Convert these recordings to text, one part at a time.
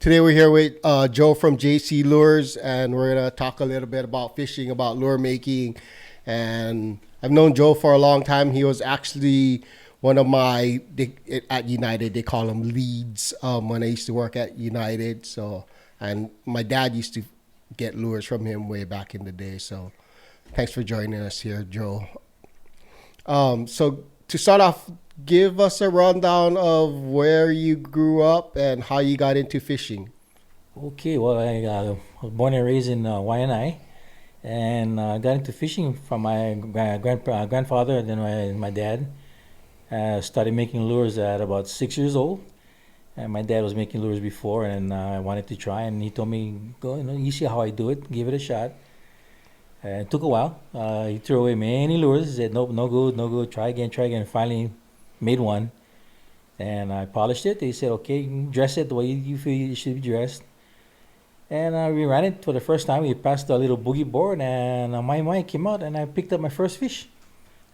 Today we're here with Joe from JC Lures, and we're gonna talk a little bit about fishing, about lure making. And I've known Joe for a long time. He was actually one of at United. They call him leads when I used to work at United. So, and my dad used to get lures from him way back in the day. So, thanks for joining us here, Joe. So to start off, give us a rundown of where you grew up and how you got into fishing. Okay, well, I was born and raised in YNI, and got into fishing from my grandfather and then my dad. Started making lures at about 6 years old, and my dad was making lures before, and I wanted to try, and he told me, "Go, you see how I do it, give it a shot." And it took a while. He threw away many lures. He said, "Nope, no good, no good. Try again, try again." Finally, made one, and I polished it. He said, "Okay, dress it the way you feel it should be dressed." And we ran it for the first time. We passed a little boogie board, and my came out, and I picked up my first fish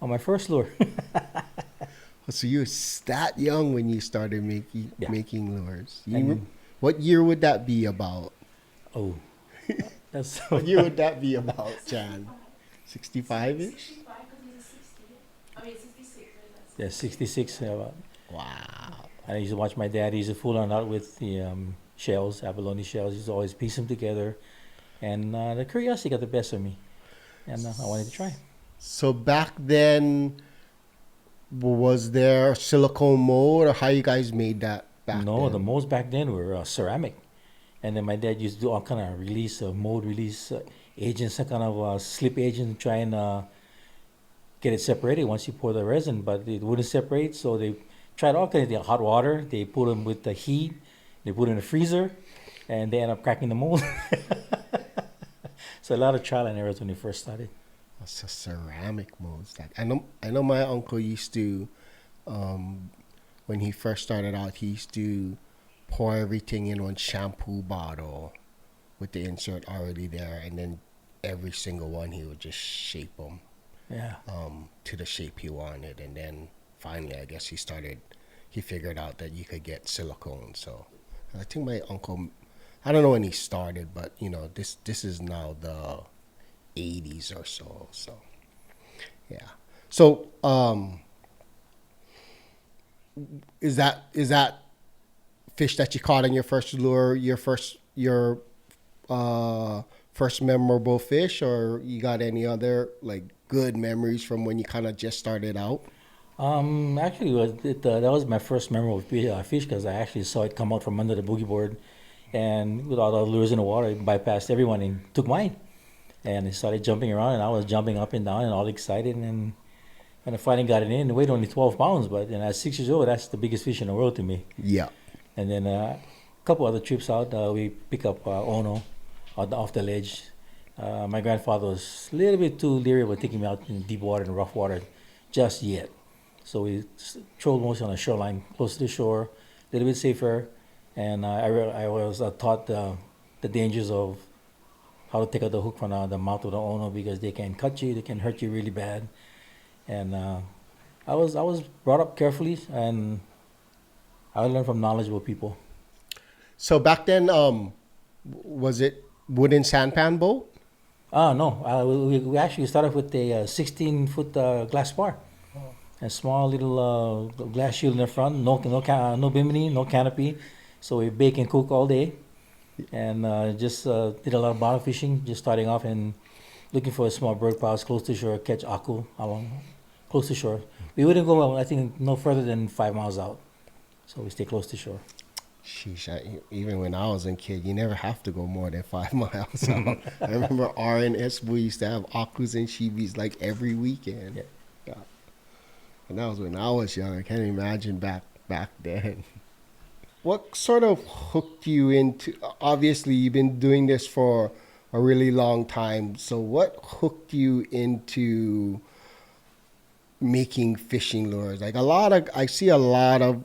on my first lure. So you were that young when you started Yeah. making lures. And What year would that be about? oh, that's What year would that be about, Jan? 65-ish? 65 because he's a 60. I mean, 66. Right? yeah, 66. Wow. I used to watch my dad. He used to fool around out with the shells, abalone shells. He used to always piece them together, and the curiosity got the best of me, and I wanted to try. So back then, was there silicone mold, or how you guys made that back No, the then? molds back then were ceramic, and then my dad used to do all kind of mold release agents, some kind of slip agent, to try and get it separated once you pour the resin, but it wouldn't separate. So they tried all kinds of things. Hot water, they put them with the heat, they put it in the freezer, and they end up cracking the mold. So a lot of trial and errors when they first started. It's a ceramic molds. I know my uncle used to, when he first started out, he used to pour everything in one shampoo bottle with the insert already there, and then every single one he would just shape them Yeah. to the shape he wanted, and then finally, I guess he figured out that you could get silicone. So I think my uncle, I don't know when he started, but this is now the 80s or so. So yeah. So is that fish that you caught on your first lure your first memorable fish, or you got any other like good memories from when you kind of just started out? Actually, that was my first memorable fish because I actually saw it come out from under the boogie board, and with all the lures in the water, it bypassed everyone and took mine. And it started jumping around, and I was jumping up and down and all excited. And when I finally got it in, it weighed only 12 pounds, but at 6 years old, that's the biggest fish in the world to me. Yeah. And then a couple other trips out, we pick up Ono off the ledge. My grandfather was a little bit too leery about taking me out in deep water and rough water just yet. So we trolled mostly on the shoreline, close to the shore, a little bit safer. And I was taught the dangers of how to take out the hook from the mouth of the Ono because they can cut you, they can hurt you really bad. And I was brought up carefully, and I learned from knowledgeable people. So back then, was it wooden sampan boat? No, we actually started with a 16-foot glass bar, a small little glass shield in the front, no bimini, no canopy. So we bake and cook all day, and just did a lot of bottom fishing, just starting off and looking for a small bird piles close to shore, catch aku along close to shore. We wouldn't go, I think, no further than 5 miles out, so we stay close to shore. Sheesh, even when I was a kid, you never have to go more than 5 miles out. I remember RNS, we used to have akus and shibis like every weekend. Yeah. Yeah. And that was when I was young. I can't imagine back then. What sort of hooked you into? Obviously, you've been doing this for a really long time. So, what hooked you into making fishing lures? Like I see a lot of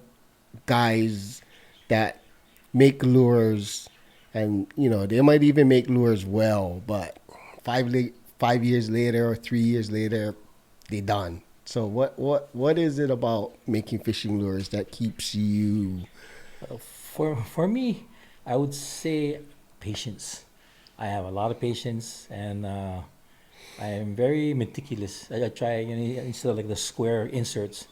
guys that make lures, and they might even make lures well, but 5 years later or 3 years later, they're done. So, what is it about making fishing lures that keeps you? For me, I would say patience. I have a lot of patience, and I am very meticulous. I try, instead of like the square inserts,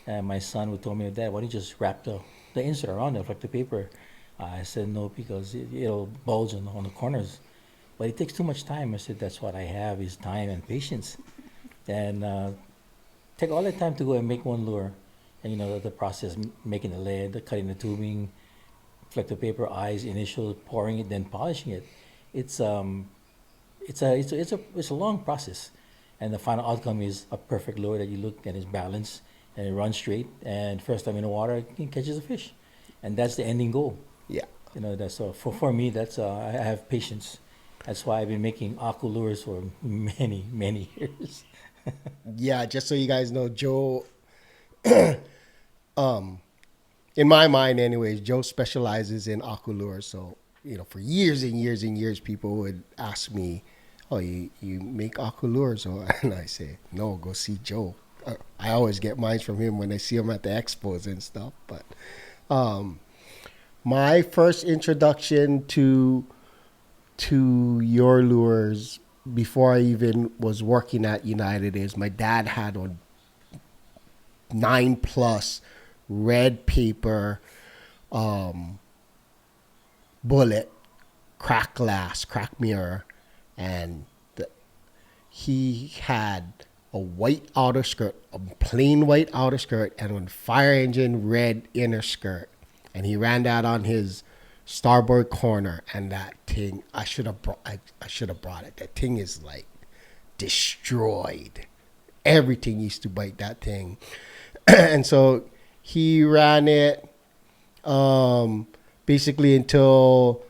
and my son would tell me, Dad, why don't you just wrap the insert around it, like the paper? I said no because it'll bulge on the corners. But it takes too much time. I said that's what I have is time and patience. And take all that time to go and make one lure. And the process, making the lead, the cutting the tubing, reflective paper, eyes, initial, pouring it, then polishing it. It's it's a long process, and the final outcome is a perfect lure that you look and is balanced and it runs straight. And first time in the water, it catches a fish, and that's the ending goal. Yeah. That's for me. That's I have patience. That's why I've been making aqua lures for many years. Yeah, just so you guys know, Joe, in my mind anyways, Joe specializes in aqualure. So, for years and years and years, people would ask me, oh, you make aqualures? And I say, no, go see Joe. I always get mine from him when I see him at the expos and stuff. But my first introduction to your lures before I even was working at United is my dad had a 9+ red paper bullet, crack glass, crack mirror, and he had a white outer skirt, a plain white outer skirt, and a fire engine red inner skirt. And he ran that on his starboard corner, and that thing, I should have brought it. That thing is like destroyed. Everything used to bite that thing. And so he ran it basically until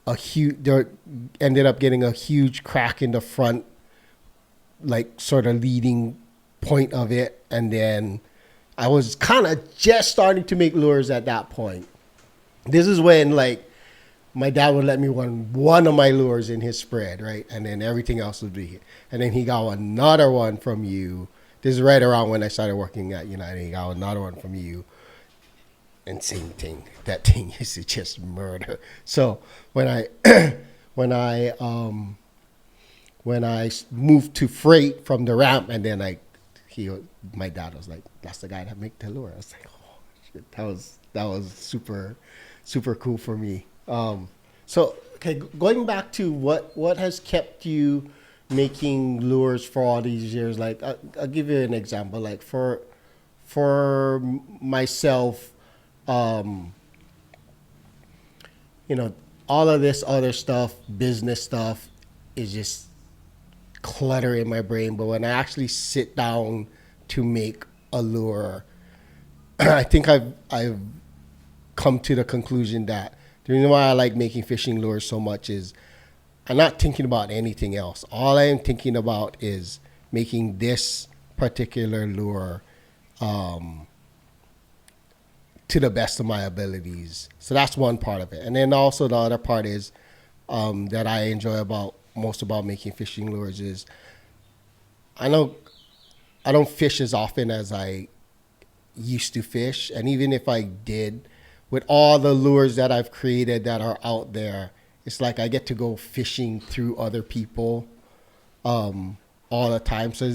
there ended up getting a huge crack in the front, like sort of leading point of it. And then I was kind of just starting to make lures at that point. This is when like my dad would let me run one of my lures in his spread, right? And then everything else would be, and then he got another one from you. This is right around when I started working at United. He got another one from you. And same thing. That thing used to just murder. So when I when I moved to freight from the ramp, and then my dad was like, "That's the guy that make the lure." I was like, "Oh shit!" That was super cool for me. So okay, going back to what has kept you making lures for all these years. Like I'll give you an example. Like for myself, um, all of this other stuff, business stuff, is just clutter in my brain. But when I actually sit down to make a lure, I think I've come to the conclusion that the reason why I like making fishing lures so much is I'm not thinking about anything else. All I am thinking about is making this particular lure to the best of my abilities. So that's one part of it. And then also the other part is that I enjoy most about making fishing lures is I know I don't fish as often as I used to fish. And even if I did, with all the lures that I've created that are out there, it's like I get to go fishing through other people all the time. So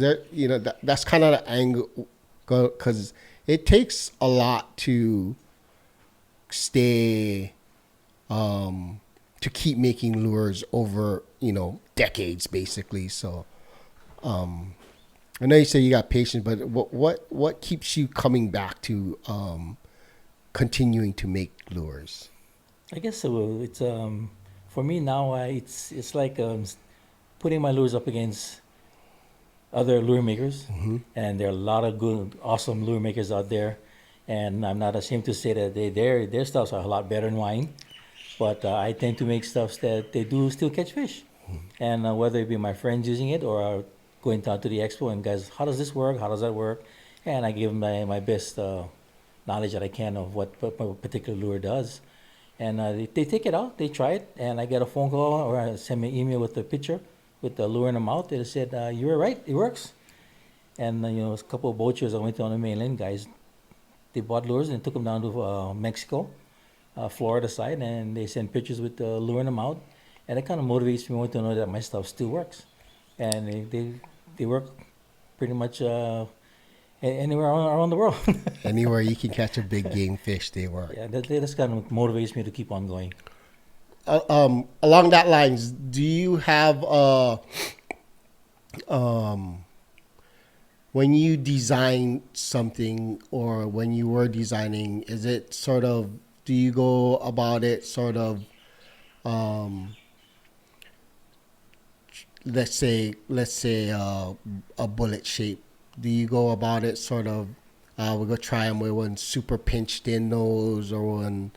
that's kind of the angle, because it takes a lot to stay to keep making lures over decades basically. So I know you say you got patience, but what keeps you coming back to continuing to make lures? I guess so. It's for me now. It's like putting my lures up against other lure makers, and there are a lot of good, awesome lure makers out there. And I'm not ashamed to say that their stuffs are a lot better than mine. But I tend to make stuffs that they do still catch fish, and whether it be my friends using it or going down to the expo and guys, how does this work? How does that work? And I give them my best knowledge that I can of what a particular lure does. And they take it out, they try it, and I get a phone call or send me an email with the picture with the lure in the mouth. They said, "You were right, it works." And a couple of boaters I went on the mainland, guys, they bought lures and took them down to Mexico, Florida side, and they send pictures with luring them out, and it kind of motivates me more to know that my stuff still works, and they work pretty much anywhere around the world. Anywhere you can catch a big game fish, they work. Yeah, that's kind of motivates me to keep on going. Along that lines, do you have when you design something or when you were designing, is it sort of, do you go about it sort of, let's say a bullet shape? Do you go about it sort of, we're gonna try them with one super pinched in nose or one,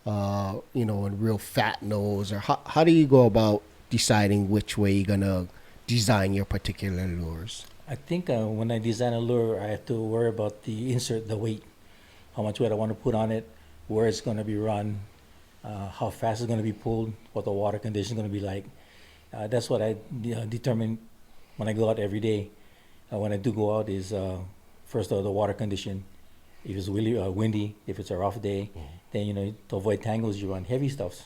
one real fat nose, or how do you go about deciding which way you're gonna design your particular lures? I think when I design a lure, I have to worry about the insert, the weight, how much weight I want to put on it, where it's going to be run, how fast it's going to be pulled, what the water condition is going to be like. That's what I determine when I go out every day. When I do go out is first the water condition. If it's really windy, if it's a rough day, then to avoid tangles, you run heavy stuffs.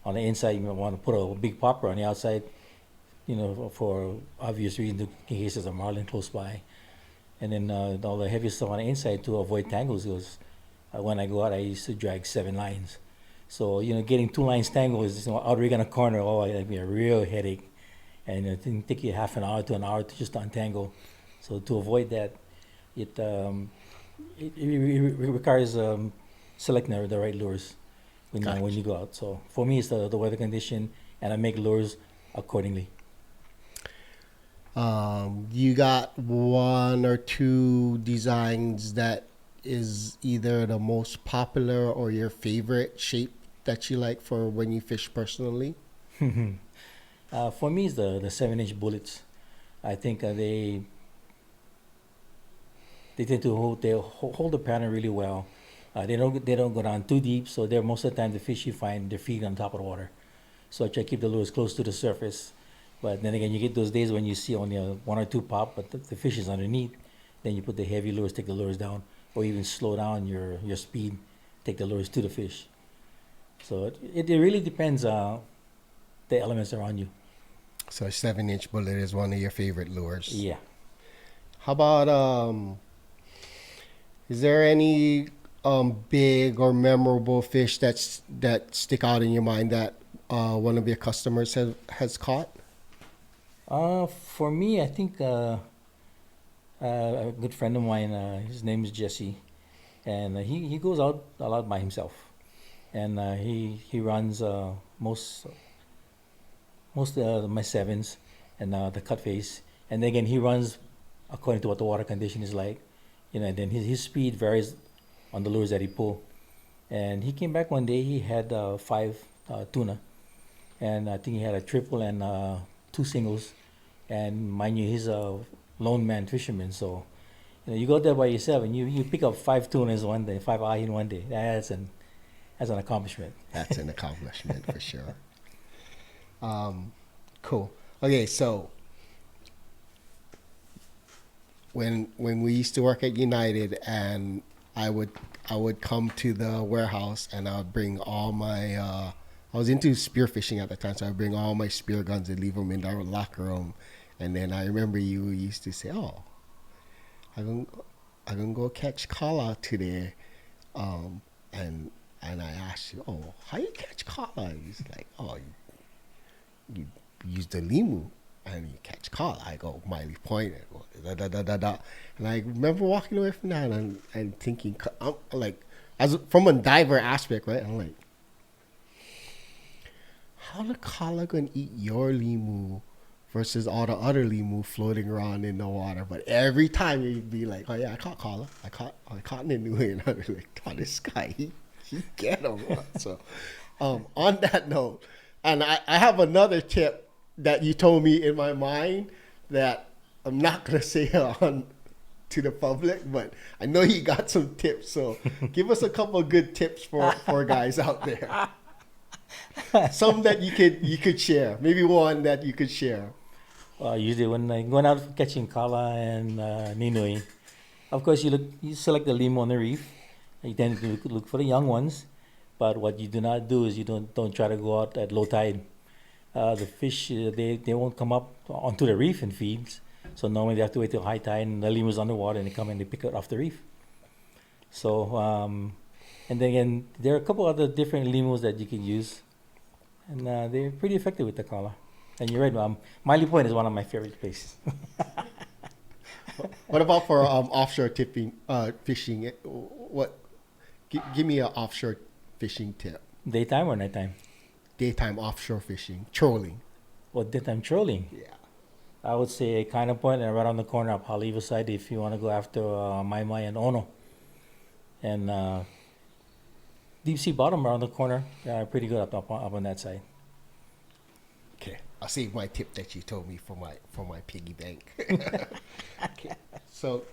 On the inside, you might want to put a big popper. On the outside, for obvious reasons, in case there's a marlin close by. And then all the heavy stuff on the inside to avoid tangles. Because when I go out, I used to drag 7 lines. So getting 2 lines tangled is outrigging a corner. Oh, it'd be a real headache, and it can take you half an hour to an hour to just untangle. So to avoid that, it requires selecting the right lures when you go out. So for me, it's the weather condition, and I make lures accordingly. You got 1 or 2 designs that is either the most popular or your favorite shape that you like for when you fish personally? For me, it's the 7-inch bullets. I think they tend to hold the pattern really well. They don't go down too deep, so they're most of the time the fish you find they're feeding on top of the water. So I try to keep the lures close to the surface. But then again, you get those days when you see only 1 or 2 pop, but the fish is underneath. Then you put the heavy lures, take the lures down, or even slow down your speed, take the lures to the fish. So it really depends the elements around you. So a 7-inch bullet is one of your favorite lures. Yeah. How about is there any big or memorable fish that stick out in your mind that one of your customers has caught? For me, I think a good friend of mine, his name is Jesse, and he goes out a lot by himself, and he runs most my 7s and the cut face, and again he runs according to what the water condition is like, and then his speed varies on the lures that he pull. And he came back one day, he had 5 tuna, and I think he had a triple and 2 singles. And mind you, he's a lone man fisherman, so you go there by yourself and you pick up 5 tunas one day, 5 ahi in one day. That's an accomplishment. That's an accomplishment for sure. Cool. Okay, so when we used to work at United, and I would come to the warehouse and I would bring all my I was into spear fishing at the time, so I would bring all my spear guns and leave them in the locker room. And then I remember you used to say, "Oh, I'm gonna go catch kala today," and I asked you, "Oh, how you catch kala?" He's like, "Oh, you use the limu and you catch kala." I go, Miley Point, I go, da da da da da, and I remember walking away from that and thinking, I'm like, as from a diver aspect, right? I'm like, how the kala gonna eat your limu versus all the other limu floating around in the water? But every time you'd be like, "Oh yeah, I caught kala. I caught Ninu," and I'd be like, "Oh, this guy, he get him." So, on that note, and I have another tip that you told me in my mind that I'm not gonna say on to the public, but I know you got some tips. So, give us a couple of good tips for guys out there. Some that you could share. Maybe one that you could share. Usually when I'm going out catching kala and ninoi, of course you select the limu on the reef. You tend to look for the young ones, But what you do not do is you don't try to go out at low tide. The fish they won't come up onto the reef and feed. So normally they have to wait till high tide and the lemur's underwater and they come and they pick it off the reef. So and then again, there are a couple other different lemurs that you can use, and they're pretty effective with the collar. And you're right, Miley Point is one of my favorite places. What about for offshore tipping fishing? What? Give me an offshore fishing tip. Daytime or nighttime? Daytime offshore fishing, trolling. Or daytime trolling? Yeah. I would say kind of point and right on the corner up Haleiwa side if you want to go after Mai Mai and Ono. And deep sea bottom around the corner, pretty good up on that side. Okay, I'll save my tip that you told me for my piggy bank. Okay. So,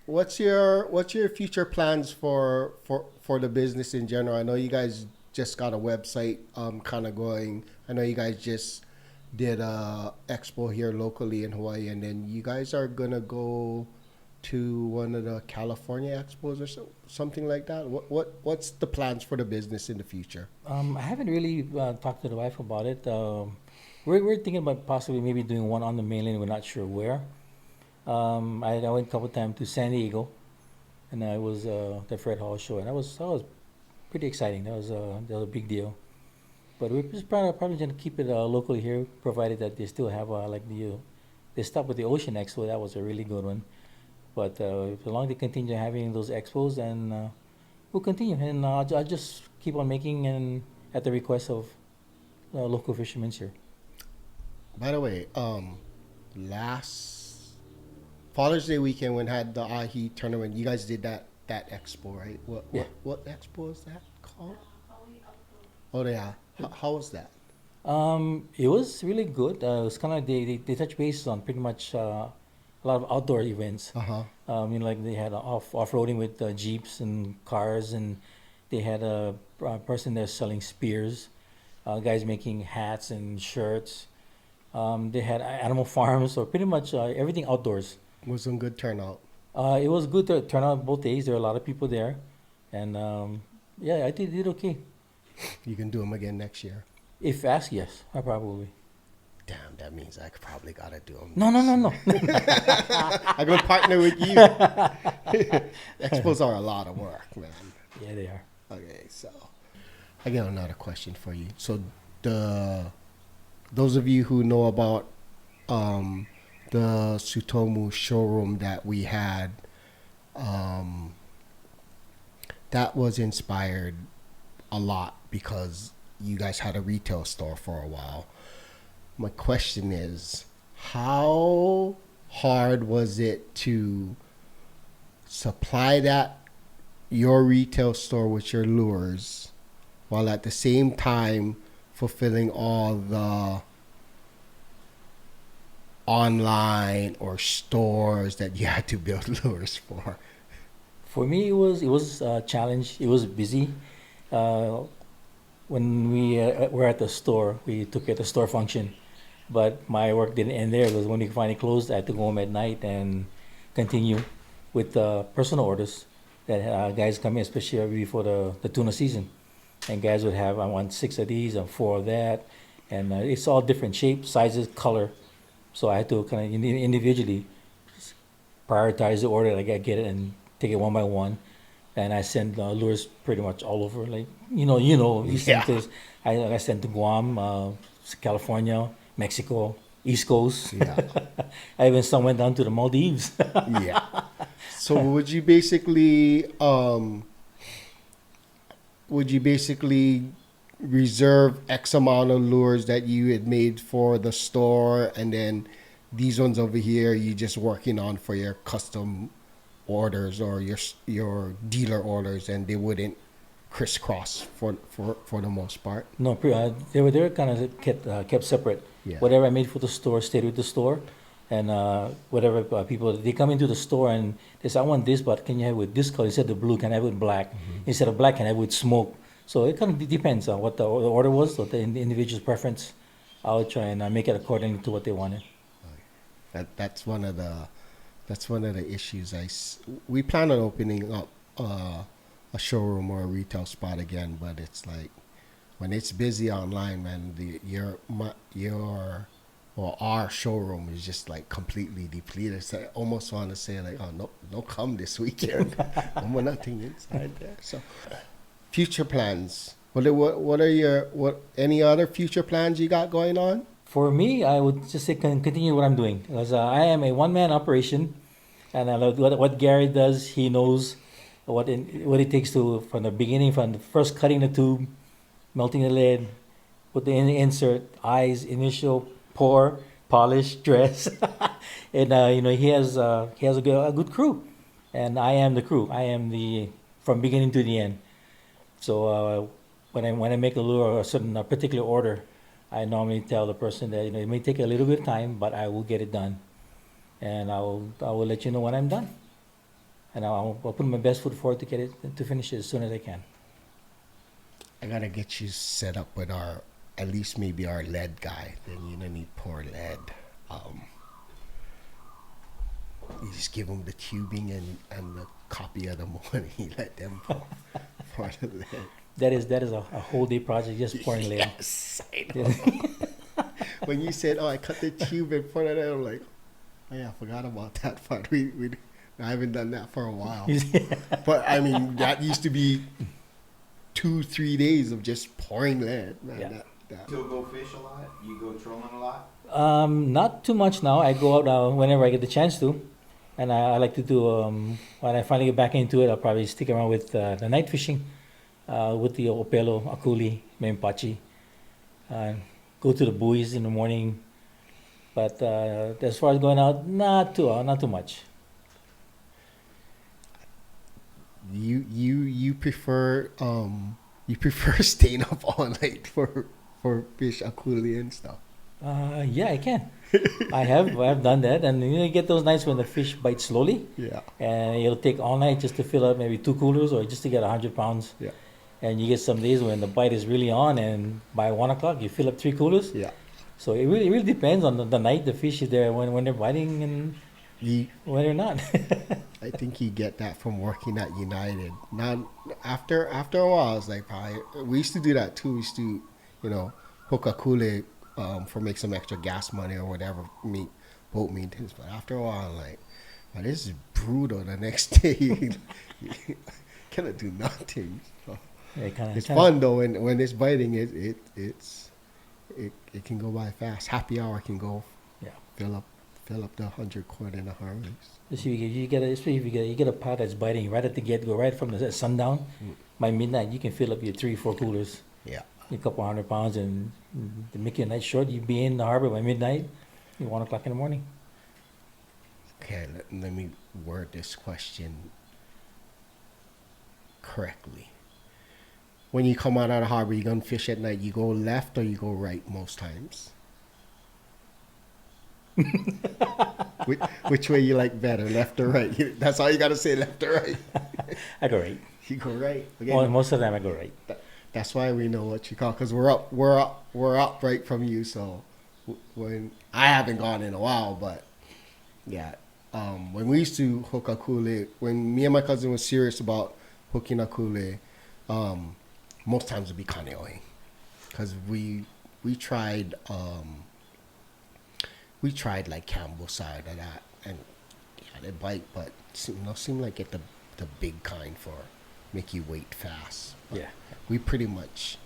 what's your future plans for the business in general? I know you guys just got a website kind of going. I know you guys just did a expo here locally in Hawaii, and then you guys are gonna go to one of the California expos or something like that. What's the plans for the business in the future? I haven't really talked to the wife about it. We're thinking about possibly maybe doing one on the mainland. We're not sure where. I went a couple times to San Diego, and I was the Fred Hall show, and that was pretty exciting. That was a big deal. But we're just probably going to keep it locally here, provided that they still have they stopped with the Ocean Expo. That was a really good one. But as long as they continue having those expos, then we'll continue, and I'll just keep on making and at the request of local fishermen here. By the way, last Father's Day weekend when had the Ahi tournament, you guys did that expo, right? Yeah. What expo is that called? Hawaii outdoor. Oh yeah. How was that? It was really good. It was kind of like they touch bases on pretty much a lot of outdoor events. Uh-huh. Like they had off-roading with jeeps and cars, and they had a person there selling spears, guys making hats and shirts. They had animal farms, so pretty much everything outdoors. Was some good turnout. It was good to turn out both days. There were a lot of people there, and yeah, I did okay. You can do them again next year. If asked, yes, I probably. Damn, that means I probably gotta do them. No. I'm gonna partner with you. Expos are a lot of work, man. Yeah, they are. Okay, so I got another question for you. So those of you who know about the Tsutomu showroom that we had, that was inspired a lot because you guys had a retail store for a while. My question is, how hard was it to supply your retail store with your lures while at the same time fulfilling all the online or stores that you had to build lures for? For me, it was a challenge. It was busy. When we were at the store, we took it to store function, but my work didn't end there because when we finally closed, I had to go home at night and continue with personal orders that guys come in, especially before the tuna season. And guys would have, I want 6 of these and 4 of that, and it's all different shapes, sizes, color. So I had to kind of individually prioritize the order. Like I get it and take it one by one, and I send lures pretty much all over. Like you send Yeah. to, I sent to Guam, California, Mexico, East Coast. Yeah. I even some went down to the Maldives. Yeah. So would you basically reserve X amount of lures that you had made for the store, and then these ones over here you just working on for your custom orders or your dealer orders, and they wouldn't crisscross for the most part? No, they were kind of kept separate. Yeah. Whatever I made for the store stayed with the store, and whatever people they come into the store and they say, I want this, but can you have it with this color instead of blue? Can I have it with black? Instead of black, can I have it with smoke? So it kind of depends on what the order was, what the individual's preference. I'll try and make it according to what they wanted. That's one of the issues. We plan on opening up a showroom or a retail spot again, but it's like when it's busy online, man, your or our showroom is just like completely depleted. So I almost want to say like, oh no, don't come this weekend. No nothing inside there. So future plans. What are what any other future plans you got going on? For me, I would just say continue what I'm doing because I am a one-man operation, and I love what Gary does. He knows what it takes to from the beginning, from the first cutting the tube, melting the lid, put the insert, eyes, initial, pour, polish, dress, and he has a good crew, and I am the crew. I am the from beginning to the end. So when I make a lure or a certain a particular order, I normally tell the person that it may take a little bit of time, but I will get it done, and I will let you know when I'm done, and I'll put my best foot forward to get it to finish it as soon as I can. I gotta get you set up with our at least maybe our lead guy. Then you don't need poor lead. You just give them the tubing and the copy of the money. Let them pour the lead. That is a whole day project, just pouring lead. Yes, I know. When you said, "Oh, I cut the tube and poured it," I'm like, "Oh yeah, I forgot about that part." I haven't done that for a while. But I mean, that used to be 2-3 days of just pouring lead. Man, Yeah. that. Still go fish a lot? You go trolling a lot? Not too much now. I go out whenever I get the chance to, and I like to do. When I finally get back into it, I'll probably stick around with the night fishing, with the opelo, akuli, mempachi. Go to the buoys in the morning, but as far as going out, not too much. You prefer staying up all night for fish akuli and stuff. Yeah, I can. I've done that, and you get those nights when the fish bite slowly, Yeah. and it'll take all night just to fill up maybe 2 coolers or just to get 100 pounds. Yeah. And you get some days when the bite is really on, and by 1 o'clock you fill up 3 coolers. Yeah. So it really depends on the night the fish is there when they're biting and You, when they're not. I think you get that from working at United. Now, after a while, it's like probably we used to do that too. We used to, hook a kule for make some extra gas money or whatever boat maintenance. But after a while, I'm like, man, this is brutal. The next day, you cannot do nothing. So Yeah, it's fun though when it's biting. It can go by fast. Happy hour can go. Yeah. Fill up the 100 quart in a harvest. Especially if you get a pot that's biting right at the get go, right from the sundown. By midnight, you can fill up your 3-4 coolers, Yeah. a couple 100 pounds, and to make your night short, you be in the harbor by midnight, 1 o'clock in the morning. Okay, let me word this question correctly. When you come out of the harbor, you gonna fish at night. You go left or you go right most times. which way you like better, left or right? That's all you gotta say, left or right. I go right. You go right. Well, Again, most of the time I go right. that's why we know what you call, because we're up right from you. So when I haven't gone in a while, but yeah, when we used to hook a kule, when me and my cousin was serious about hooking a kule, most times it'd be kaneoing, because we tried like Campbell side of that, and yeah, they bite, but seem like get the big kind for make you wait fast. But Yeah. we pretty much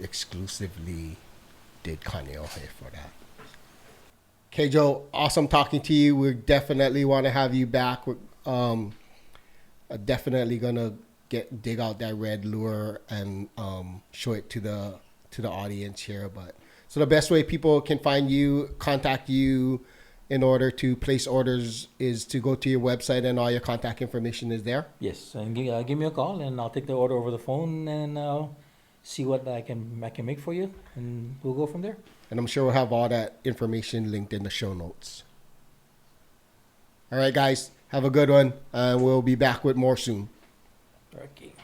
exclusively did kaneohe for that. Okay, Joe, awesome talking to you. We definitely want to have you back. We're definitely gonna dig out that red lure and show it to the audience here. But so the best way people can find you, contact you in order to place orders is to go to your website, and all your contact information is there. Yes, and give me a call, and I'll take the order over the phone, and see what I can make for you, and we'll go from there. And I'm sure we'll have all that information linked in the show notes. All right, guys, have a good one, and we'll be back with more soon. Okay.